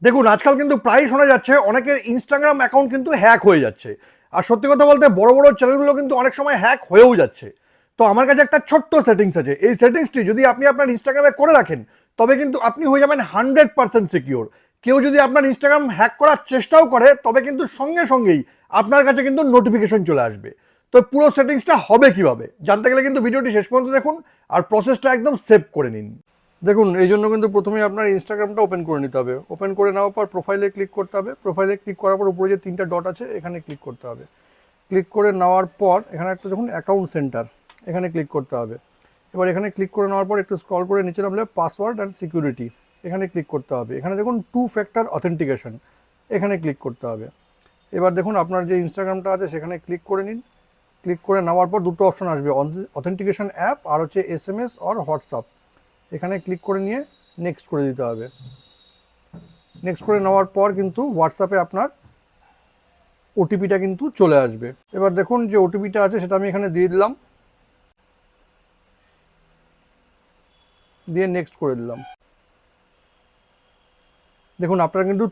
দেখুন আজকাল কিন্তু প্রায় শোনা যাচ্ছে অনেকের ইনস্টাগ্রাম অ্যাকাউন্ট কিন্তু হ্যাক হয়ে যাচ্ছে। আর সত্যি কথা বলতে বড় বড় চ্যানেলগুলো কিন্তু অনেক সময় হ্যাক হয়েও যাচ্ছে। তো আমার কাছে একটা ছোট্ট সেটিংস আছে, এই সেটিংসটি যদি আপনি আপনার ইনস্টাগ্রামে করে রাখেন তবে কিন্তু আপনি হয়ে যাবেন 100% সিকিওর। কেউ যদি আপনার ইনস্টাগ্রাম হ্যাক করার চেষ্টাও করে তবে কিন্তু সঙ্গে সঙ্গেই আপনার কাছে কিন্তু নোটিফিকেশন চলে আসবে। তো পুরো সেটিংসটা হবে কিভাবে জানতে গেলে কিন্তু ভিডিওটি শেষ পর্যন্ত দেখুন আর প্রসেসটা একদম সেভ করে নিন। দেখুন এই জন্য কিন্তু প্রথমেই আপনার ইনস্টাগ্রামটা ওপেন করে নিতে হবে। ওপেন করে নেওয়ার পর প্রোফাইলে ক্লিক করতে হবে। প্রোফাইলে ক্লিক করার পর উপরে যে 3টা ডট আছে এখানে ক্লিক করতে হবে। ক্লিক করে নেওয়ার পর এখানে একটা দেখুন অ্যাকাউন্ট সেন্টার, এখানে ক্লিক করতে হবে। এবার এখানে ক্লিক করে নেওয়ার পর একটু স্ক্রল করে নিচে নামলে পাসওয়ার্ড অ্যান্ড সিকিউরিটি, এখানে ক্লিক করতে হবে। এখানে দেখুন 2 ফ্যাক্টর অথেন্টিকেশন, এখানে ক্লিক করতে হবে। এবার দেখুন আপনার যে ইনস্টাগ্রামটা আছে সেখানে ক্লিক করে নিন। ক্লিক করে নেওয়ার পর দুটো অপশন আসবে, অথেন্টিকেশন অ্যাপ আর হচ্ছে SMS আর হোয়াটসঅ্যাপ। এখানে ক্লিক করে নিয়ে নেক্সট করে দিতে হবে। নেক্সট করে নেওয়ার পর কিন্তু হোয়াটসঅ্যাপে আপনার ওটিপিটা কিন্তু চলে আসবে। এবার দেখুন যে ওটিপিটা আছে সেটা আমি এখানে দিয়ে দিলাম, দিয়ে নেক্সট করে দিলাম। দেখুন আপনার কিন্তু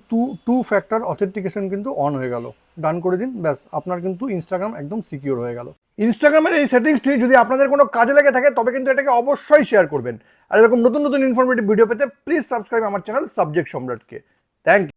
টু ফ্যাক্টর অথেন্টিকেশন কিন্তু অন হয়ে গেল। ডান করে দিন, ব্যাস আপনার কিন্তু ইনস্টাগ্রাম একদম সিকিউর হয়ে গেল। ইনস্টাগ্রামের এই সেটিংসটি যদি আপনাদের কোনো কাজে লেগে থাকে তবে কিন্তু এটাকে অবশ্যই শেয়ার করবেন। আর এরকম নতুন নতুন ইনফরমেটিভ ভিডিও পেতে প্লিজ সাবস্ক্রাইব আমার চ্যানেল সাবজেক্ট সম্রাটকে। Thank you.